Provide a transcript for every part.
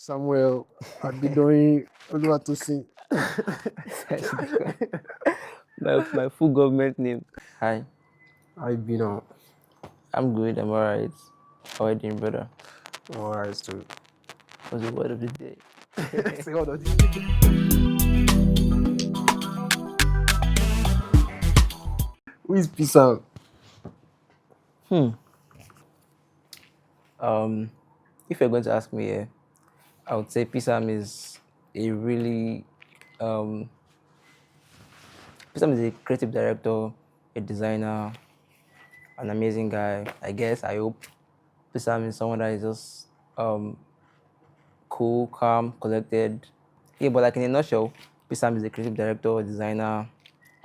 Samuel, I'd be doing Oluwatosin. my full government name. Hi, I've been on. I'm good. I'm alright. How are you doing, brother? Alright, so. What's the word of the day? Say all of this. Who is PSAM? If you're going to ask me, I would say PSAM is a really PSAM is a creative director, a designer, an amazing guy. I guess I hope PSAM is someone that is just cool, calm, collected. Yeah, but like in a nutshell, PSAM is a creative director, designer,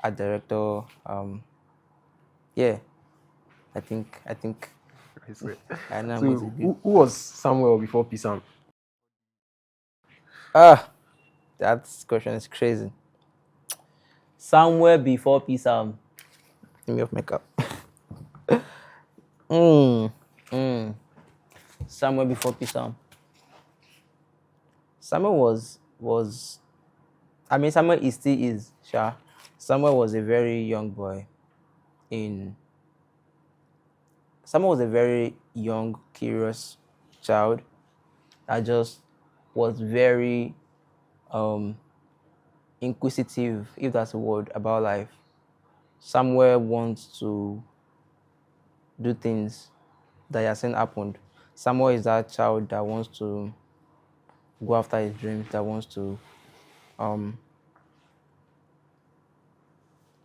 art director. Yeah, I think I swear. I know I'm So, going to be. who was Samuel before PSAM? That question is crazy. Somewhere before PSAM. Let me off makeup. Somewhere before PSAM. Samuel was I mean Samuel is still is, sure. Samuel was a very young boy Samuel was a very young, curious child that just was very inquisitive, if that's a word, about life. Samuel wants to do things that he has seen happened. Samuel is that child that wants to go after his dreams, that wants to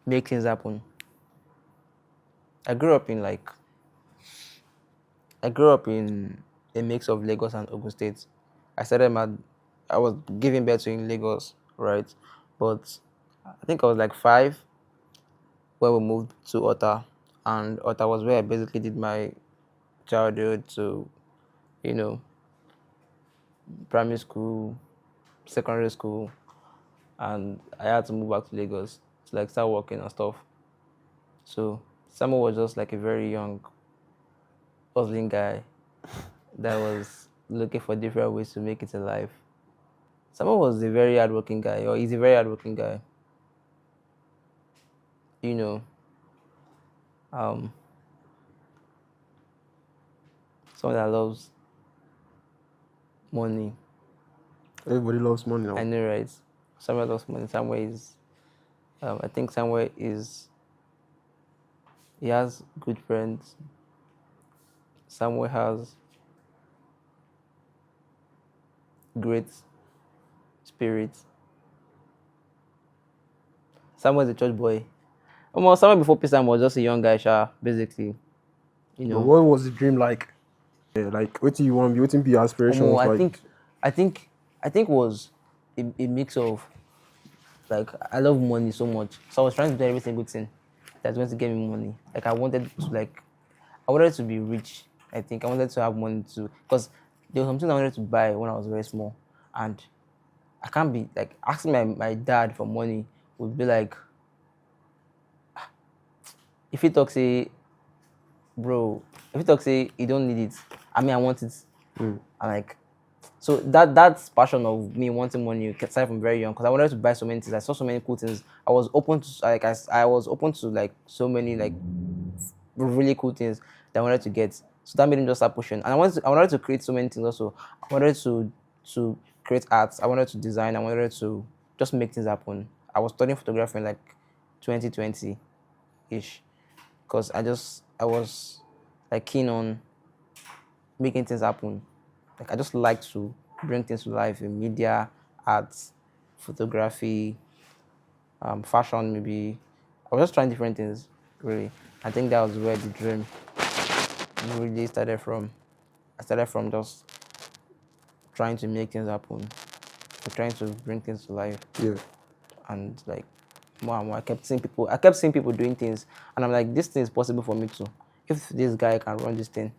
make things happen. I grew up in a mix of Lagos and Ogun State. I was giving birth to in Lagos, right? But I think I was like 5 when we moved to Ota, and Ota was where I basically did my childhood to, primary school, secondary school, and I had to move back to Lagos to like start working and stuff. So Samuel was just like a very young, hustling guy that was looking for different ways to make it in life. Samuel was a very hardworking guy, or he's a very hardworking guy. Someone that loves money. Everybody loves money now. I know, right? Samuel loves money. I think Samuel he has good friends. Samuel has great spirit. Samuel is a church boy. Samuel before PSAM was just a young guy, basically. But what was the dream like? Yeah, like, what do you want? What be your aspirations? I think was a mix of, like, I love money so much, so I was trying to do every single thing that's going to get me money. Like I wanted to be rich. I think I wanted to have money too, because there was something I wanted to buy when I was very small, and I can't be like asking my dad for money would be like, if he talks say, bro, if he talks say he don't need it, I mean I want it. I'm like, so that's passion of me wanting money started from very young, because I wanted to buy so many things. I saw so many cool things. I was open to I was open to like so many like really cool things that I wanted to get. So that made him just start pushing. And I wanted to create so many things also. I wanted to create arts. I wanted to design. I wanted to just make things happen. I was studying photography in like 2020-ish, because I was like keen on making things happen. Like I just like to bring things to life in media, arts, photography, fashion maybe. I was just trying different things, really. I think that was where the dream really started from. I started from just trying to make things happen, trying to bring things to life. Yeah. And like more and more, I kept seeing people doing things, and I'm like, this thing is possible for me too. If this guy can run this thing,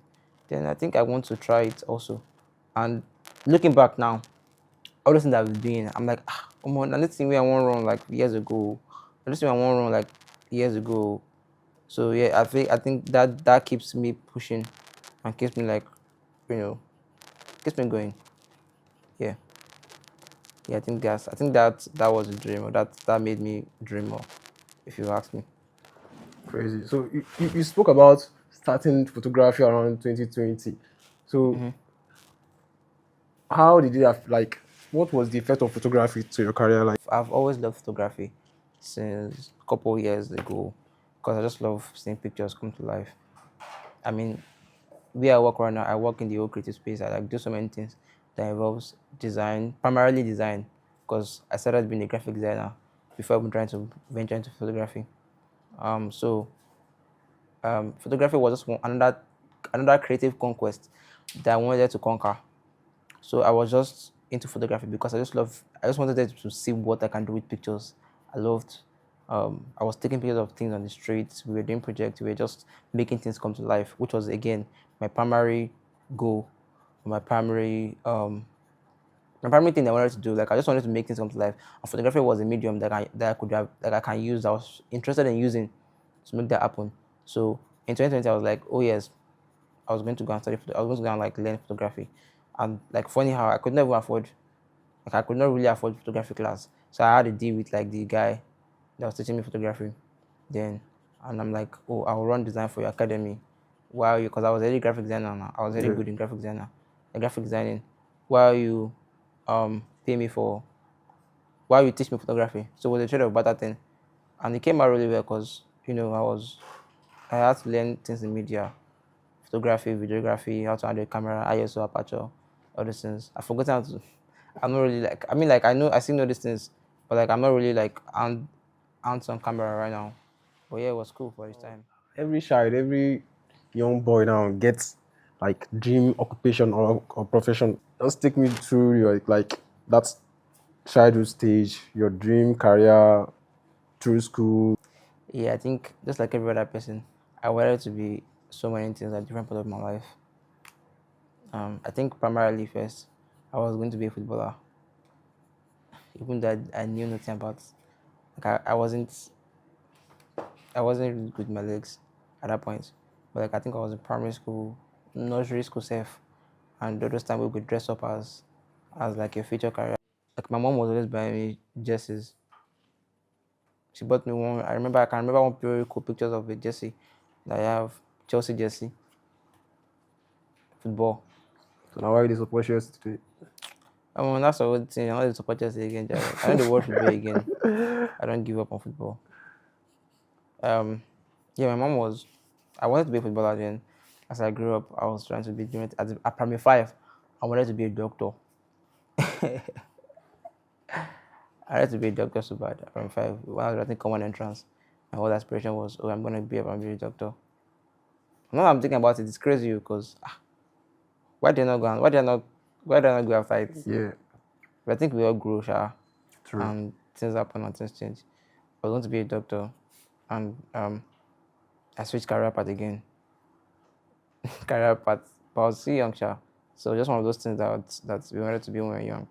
then I think I want to try it also. And looking back now, all the things that I was doing, I'm like, come on, this thing I want to run like years ago. This thing I want to run like years ago. So yeah, I think that keeps me pushing and keeps me like, keeps me going. Yeah. Yeah, I think that was a dream, or that made me dream more, if you ask me. Crazy. So you spoke about starting photography around 2020. So how did it have, like, what was the effect of photography to your career? Like, I've always loved photography since a couple of years ago, because I just love seeing pictures come to life. I mean, where I work right now, I work in the whole creative space. I like do so many things that involves design, primarily design, because I started being a graphic designer before I'm trying to venture into photography. So photography was just another creative conquest that I wanted to conquer. So I was just into photography because I just wanted to see what I can do with pictures. I loved, I was taking pictures of things on the streets. We were doing projects. We were just making things come to life, which was, again, my primary goal, my primary, my primary thing that I wanted to do. Like, I just wanted to make things come to life. And photography was a medium that I could have, that I can use, that I was interested in using to make that happen. So in 2020, I was like, oh yes, I was going to go and study. I was going to go and like learn photography, and like funny how I could never afford, like I could not really afford photography class. So I had a deal with like the guy that was teaching me photography. Then, and I'm like, oh, I'll run design for your academy, while you, because I was already graphic designer now. I was very good in graphic designing. While you, pay me for, while you teach me photography. So it was a trade of better thing, and it came out really well because I had to learn things in media, photography, videography, how to handle camera, ISO, aperture, all these things. I forgot how to. I'm not really like. I mean, like I still know these things, but like I'm not really like hands on camera right now. But yeah, it was cool for this time. every child, every young boy now gets like dream occupation or profession. Just take me through your, like, that childhood stage, your dream career through school. Yeah, I think just like every other person, I wanted to be so many things at different parts of my life. I think primarily first, I was going to be a footballer, even though I knew nothing about. Like I wasn't really good with my legs at that point. But like I think I was in primary school, nursery school safe, and those time we would dress up as like a future career. Like my mom was always buying me jerseys. She bought me one. I can remember one very cool pictures of a jersey that I have, Chelsea jersey, football. So now why they support you today? That's the whole thing. I don't support Chelsea again, Jerry. I don't watch football again. I don't give up on football. Yeah, my mom was. I wanted to be a footballer then. As I grew up, I was trying to be doing it. At primary 5, I wanted to be a doctor. I wanted to be a doctor so bad at primary 5. When I was writing common entrance, my whole aspiration was, oh, I'm going to be a doctor. Now I'm thinking about it, it's crazy because why did I not go and why did I not go and fight? Yeah, But I think we all grew, true. and things happen and things change. I was going to be a doctor, and I switched career path again. Career path, but I was still young, so just one of those things that we wanted to be when we were young.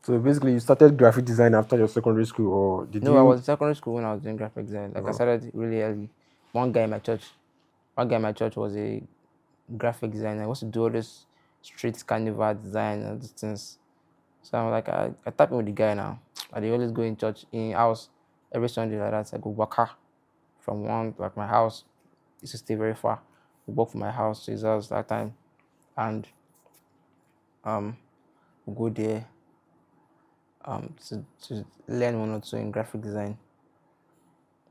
So basically, you started graphic design after your secondary school, or did No, you? I was in secondary school when I was doing graphic design. Like I started really early. One guy in my church was a graphic designer. He wants to do all this street carnival design and these things. So I'm like, I tap in with the guy now. I dey always go in church, in house, every Sunday like that. I go waka from one, like my house used to stay very far. We walk from my house to his house that time. And we go there to learn one or two in graphic design.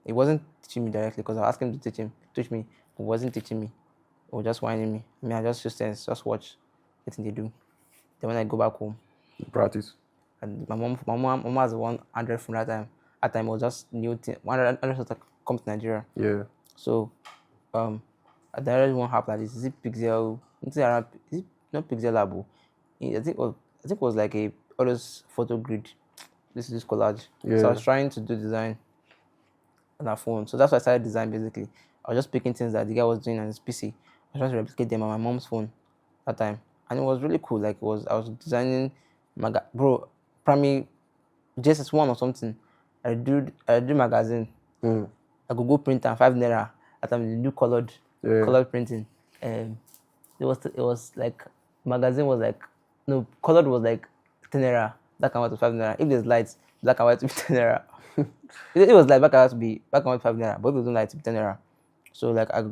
He wasn't teaching me directly because I asked him to teach me. He wasn't teaching me. He was just whining me. I mean, I just sense, just watch the thing they do. Then when I go back home, Practice. and my mom has 100 from that time. At time it was just new thing. 100 come to Nigeria. Yeah. So I directly won't have like this. Is it Pixel? Is it not Pixel Labo? I think it was like a all those photo grid. This is collage. Yeah. So I was trying to do design on our phone. So that's why I started design basically. I was just picking things that the guy was doing on his PC. I was trying to replicate them on my mom's phone that time. And it was really cool. Like I was designing primary JSS1 or something. I do magazine. I could go print and 5 naira. At time they do colored printing. It was like magazine was like, no, colored was like 10 naira. black and white was 5 naira. If there's lights, black and white will be 10 naira. It was like black and white to be black and white 5 naira, but if it was light, it would be 10 naira. So like I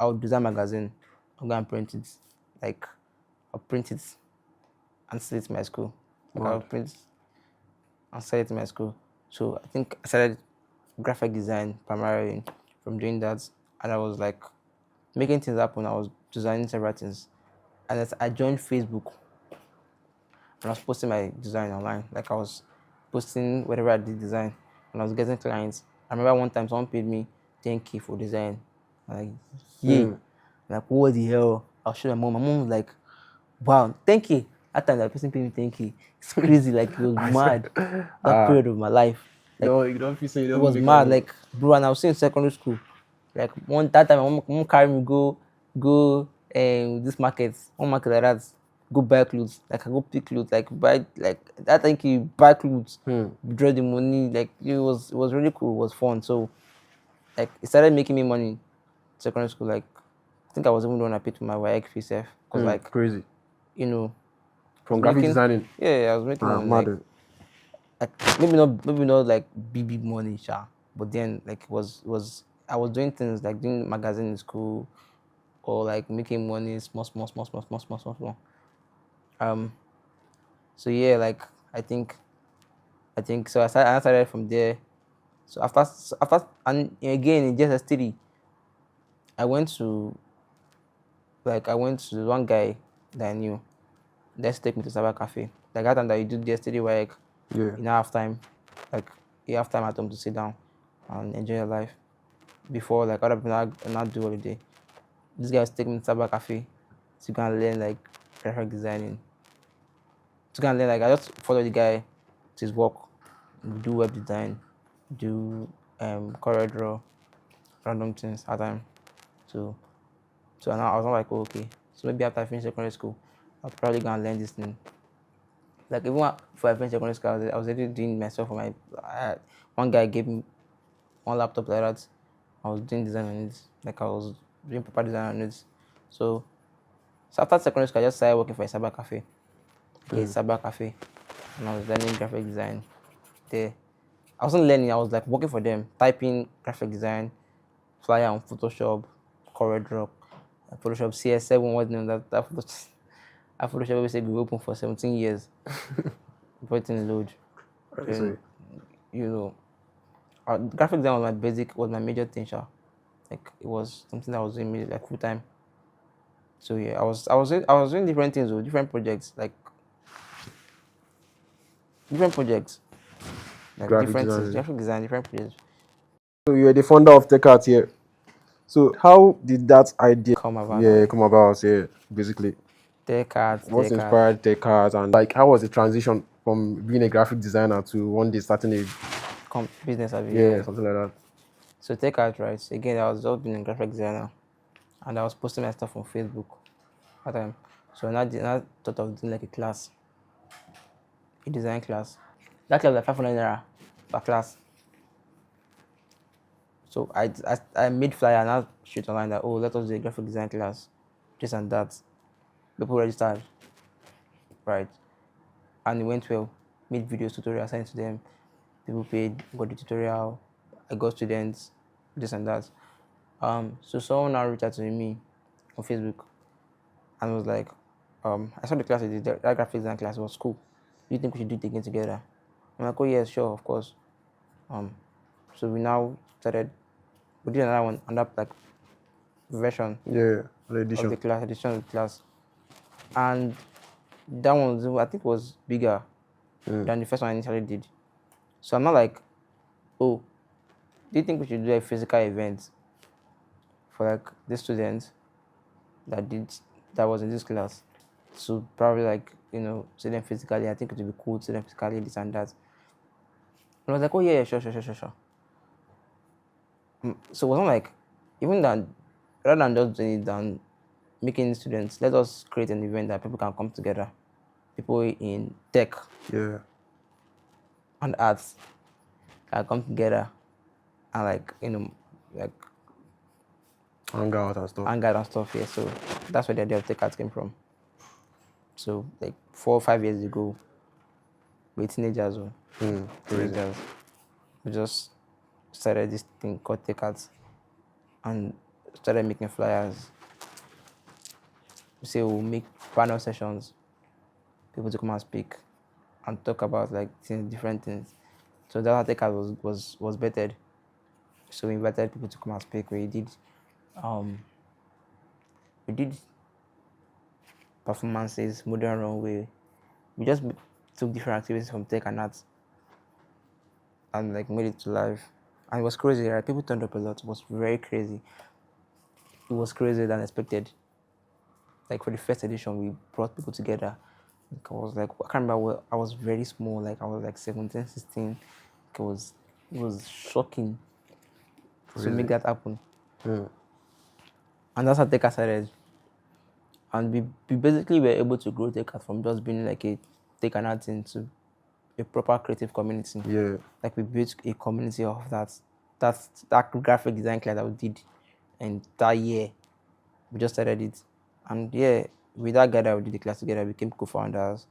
would design magazine, I'll go and print it. Like I'll print it and sell it to my school. Like I'll print and sell it to my school. So I think I started graphic design primarily from doing that, and I was like making things happen. I was designing several things, and as I joined Facebook, and I was posting my design online. Like I was posting whatever I did design, and I was getting clients. I remember one time someone paid me 10K for design. I'm like, yeah. Like, what the hell? I'll show my mom. My mom was like, wow, 10K. That time that person paid me 10K. It's crazy. Like, it was mad. That period of my life. Like, No, you don't feel so. it was mad. Like, bro, and I was still in secondary school. Like, that time, my mom carried me go this market, one market like that, go buy clothes. Like, I go pick clothes. Like, buy, like, that time you buy clothes, draw the money. Like, it was really cool. It was fun. So, like, it started making me money in secondary school. Like, I think I was even the one I paid for my WAEC fee self. Because, like, crazy. you know, From graphic designing. Yeah, I was making money. Like, maybe not like big money, but then like it was I was doing things like doing magazine in school, or like making money small. So yeah, like I think so. I started from there. So after and again in JSS3, I went to one guy that I knew. Let's take me to Cyber Cafe. Like that time that you do yesterday work, you now have time, like you have time at home to sit down and enjoy your life. Before like other people not do holiday. This guy was taking me to Cyber Cafe to go and learn like graphic designing. To go and learn, like I just follow the guy to his work, do web design, do Corel Draw, random things at time. So now I was not like, oh, okay. So maybe after I finish secondary school, I'll probably go and learn this thing. Like even before I finished secondary school, I was already doing myself for my. One guy gave me one laptop like that. I was doing design on it. Like I was doing paper design on it. So after secondary school, I just started working for a cyber cafe. And I was learning graphic design there. I wasn't learning. I was like working for them, typing graphic design, flyer on Photoshop, Corel Draw, Photoshop CS7. What name that Photoshop? I Photoshop always said we open for 17 years. Everything load. And, you know, graphic design was my major thing, Like it was something that I was doing like full time. So yeah, I was doing different things with different projects, like graphic design, different projects. So you were the founder of tekart here. So how did that idea come about? Yeah, basically. Tekart. What inspired tekart, and like how was the transition from being a graphic designer to one day starting a business? Yeah, something like that. So tekart, right? Again, I was just being a graphic designer, and I was posting my stuff on Facebook at time. So I thought of doing like a design class. That class was like 500 naira per class. So I made flyer and I shoot online that, oh, let us do a graphic design class, this and that. People registered, right? And it went well. Made videos, tutorials, sent to them. People paid, got the tutorial. I got students, this and that. So someone now reached out to me on Facebook and was like, I saw the class, that graphic design class was cool. Do you think we should do it again together? I'm like, oh yes, sure, of course. So we now started. We did another one, another like version. Yeah, edition of the class, and that one I think was bigger than the first one I initially did. So I'm not like, oh, do you think we should do a physical event for like the students that was in this class? So probably like, see them physically. I think it would be cool to see them physically, this and that. And I was like, oh yeah, sure. So it wasn't like, even that, rather than just doing it and making students, let us create an event that people can come together. People in tech, and arts can come together and like hang out and stuff. Yeah. So that's where the idea of tekart came from. So like 4 or 5 years ago, We're teenagers. Crazy. Teenagers. We just started this thing called tekart and started making flyers. We say we'll make panel sessions, people to come and speak and talk about like different things. So that's how tekart was bettered. So we invited people to come and speak. We did performances, modern runway. We just took different activities from tech and arts and like made it to life. And it was crazy, right? People turned up a lot. It was very crazy. It was crazier than expected. Like for the first edition, we brought people together. Like I was like, I can't remember. I was very small. Like I was like 17, 16. Like it was shocking to make that happen. Yeah. And that's how tekart started. And we basically were able to grow tekart from just being like a take an art into a proper creative community. Yeah. Like we built a community of that graphic design class that we did, and that year we just started it. And yeah, with that guy that we did the class together, we became co-founders,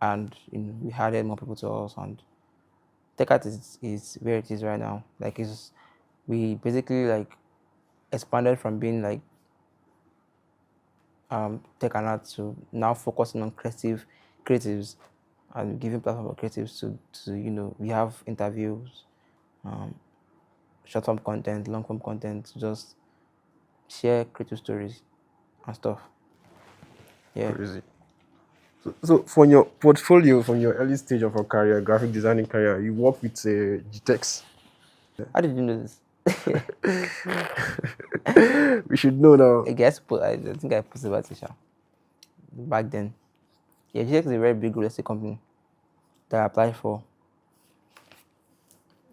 and we added more people to us. And tekart is where it is right now. Like we basically like expanded from being like tech and art to now focusing on creatives and giving platform for creatives to we have interviews, short form content, long form content, to just share creative stories and stuff. Yeah. Crazy. So from your portfolio, from your early stage of your career, graphic designing career, you work with GTEx. How did you know this? We should know now. I guess I think I posted about it back then. Yeah, GX is a very big real estate company that I applied for.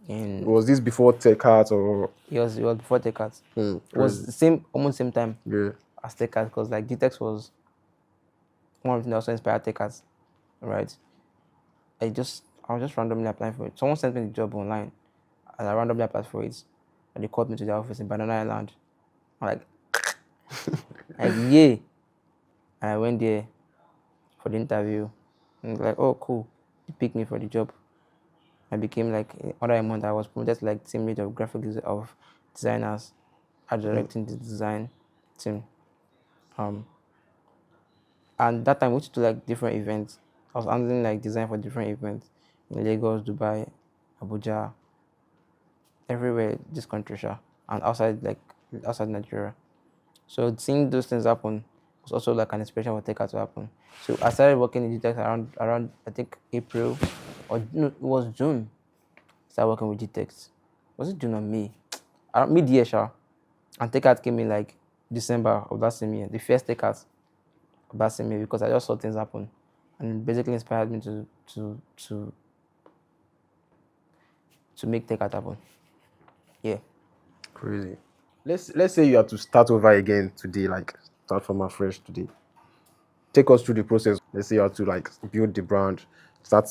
And Was this before tekart or? it was before tekart. It was Crazy. almost same time Yeah. as tekart, because like GTEx was one of the things that also inspired tekart, right? I was just randomly applying for it. Someone sent me the job online, and I randomly applied for it. And they called me to their office in Banana Island. I'm like, yeah. And I went there for the interview. And like, oh, cool. They picked me for the job. I became like, under a month, I was promoted to like team lead of of designers. I directing the design team. And that time we went to like different events. I was handling like design for different events in Lagos, Dubai, Abuja, everywhere, this country, and outside Nigeria. So seeing those things happen was also like an inspiration for tekart to happen. So I started working in GTEx around I think April, or no, it was June. Started working with GTEx. Was it June or May? Around mid-year, and tekart came in like December of that same year. The first tekart of that same year, because I just saw things happen, and it basically inspired me to make tekart happen. Yeah. Crazy. Let's say you have to start over again today, like start from afresh today. Take us through the process. Let's say you have to like build the brand, start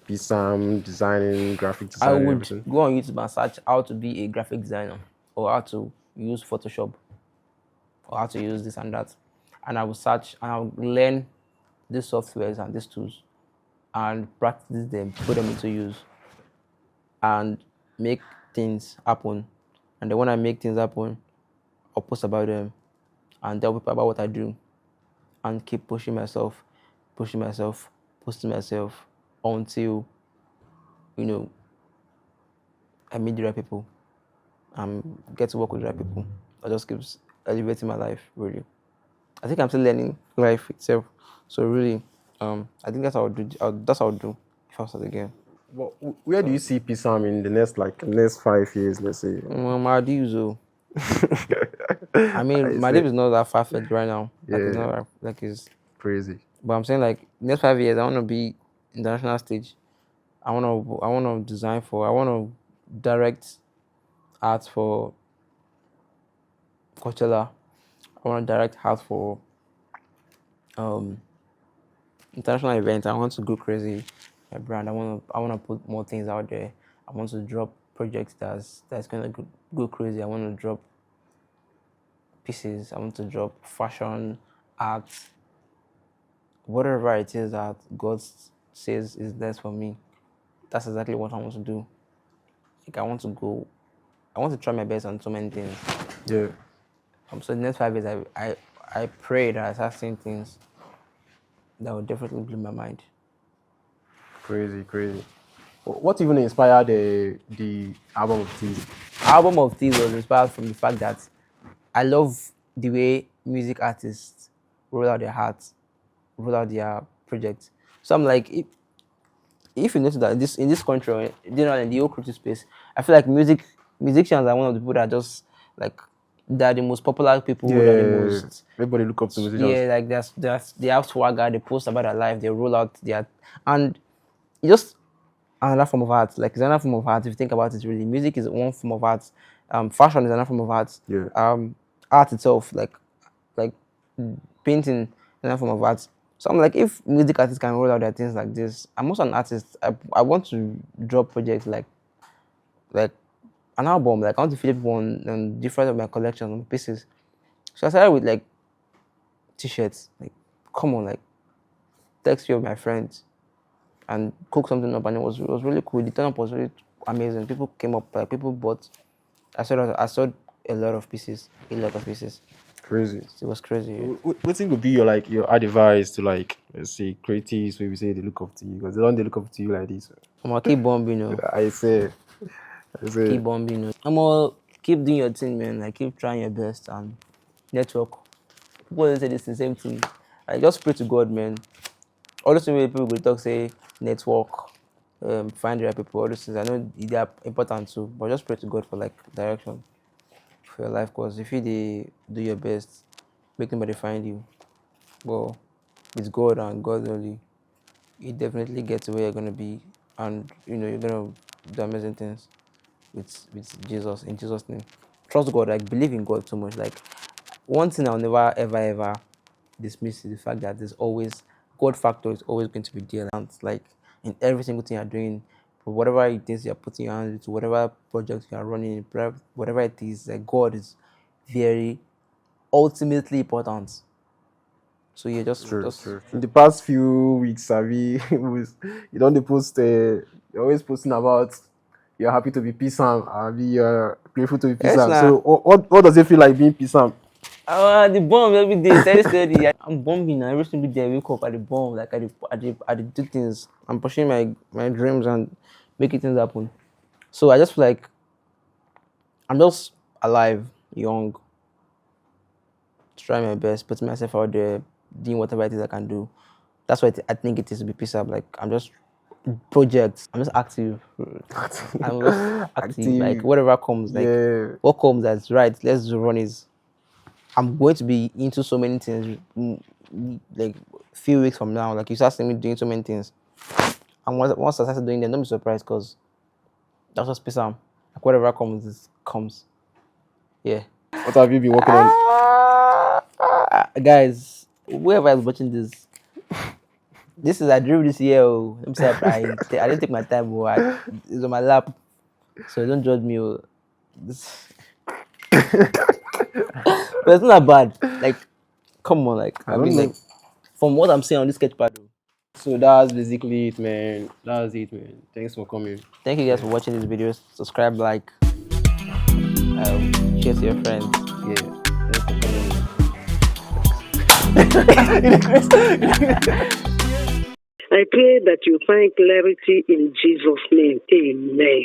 PSAM, designing, graphic I design, would everything. go on YouTube and search how to be a graphic designer, or how to use Photoshop, or how to use this and that. And I will search and I will learn these softwares and these tools and practice them, put them into use, and make things happen. And then when I make things happen, I'll post about them and tell people about what I do, and keep pushing myself, posting myself until I meet the right people and get to work with the right people. That just keeps elevating my life, really. I think I'm still learning life itself. So really, I think that's how I'll do if I start again. Well, where do you see PSAM in the next 5 years, let's say? Maldives, I mean, Maldives is not that far-fetched right now. Like Yeah. it's not like it's. Crazy. But I'm saying like next 5 years, I want to be international stage. I want to design for. I want to direct art for Coachella. I want to direct art for international events. I want to go crazy. My brand. I want to put more things out there. I want to drop projects that's gonna go crazy. I want to drop pieces. I want to drop fashion, art, whatever it is that God says is best for me, that's exactly what I want to do. Like I want to try my best on so many things. Yeah. So the next 5 years, I pray that I start seeing things that will definitely blow my mind. Crazy. What even inspired the album of Tease? Album of Thieves was inspired from the fact that I love the way music artists roll out their hearts, roll out their projects. So I'm like, if you notice that in this country, in the whole creative space, I feel like musicians are one of the people that just like they're the most popular people. They're the most everybody look up to musicians. Yeah, like they have swagger. They post about their life. They roll out their and it just another form of art. Like it's another form of art. If you think about it, really, music is one form of art. Fashion is another form of art. Yeah. Art itself, like painting, is another form of art. So I'm like, if music artists can roll out their things like this, I'm also an artist. I want to drop projects like an album. Like I want to feed people on different of my collections, on pieces. So I started with like t-shirts. Like, come on, like text few of my friends and cook something up, and it was really cool. The turn up was really amazing. People came up, like people bought. I saw a lot of pieces. Crazy. It was crazy. What would be your advice to like, let's say, creatives where we say they look up to you, because they don't look up to you like this? I'm gonna keep bombing, you know. I say Keep bombing, you know. I'm gonna keep doing your thing, man. Like keep trying your best and network. People always say this the same thing. I just pray to God, man. All those things people will talk, say network, find the right people, all those things. I know they are important too, but just pray to God for like direction for your life. Because if you do your best, make nobody find you. But with God and God only, you definitely get to where you're gonna be, and you know you're gonna do amazing things with Jesus, in Jesus' name. Trust God, like believe in God so much. Like one thing I'll never ever dismiss is the fact that there's always God factor is always going to be there. And like in every single thing you're doing, for whatever it is you're putting your hands into, whatever projects you are running, whatever it is, like God is very ultimately important. So you just true. In the past few weeks, you don't post. You're always posting about you're happy to be PSAM, you're grateful to be PSAM. Yes, so what does it feel like being PSAM? The bomb every day, steady. I'm bombing now. Every single day I wake up at the bomb, like I do things. I'm pursuing my dreams and making things happen. So I just feel like I'm just alive, young, trying my best, putting myself out there, doing whatever it is I can do. That's what I think it is to be PSAM. Like I'm just projects. I'm just active. I'm just active. Like whatever comes, like what comes that's right. Let's just run it. I'm going to be into so many things, like a few weeks from now. Like you start seeing me doing so many things, and once I start doing them, don't be surprised because that's just PSAM. Like whatever comes, it comes. Yeah. What have you been working on? Guys, whoever is watching this, this is I drew this year. I'm sorry, I didn't take my time. It's on my lap, so don't judge me. But it's not bad. Like, come on, like I mean, like from what I'm saying on this sketchpad. So that's basically it, man. Thanks for coming. Thank you guys for watching this video. Subscribe, like, share to your friends. Yeah. I pray that you find clarity in Jesus' name. Amen.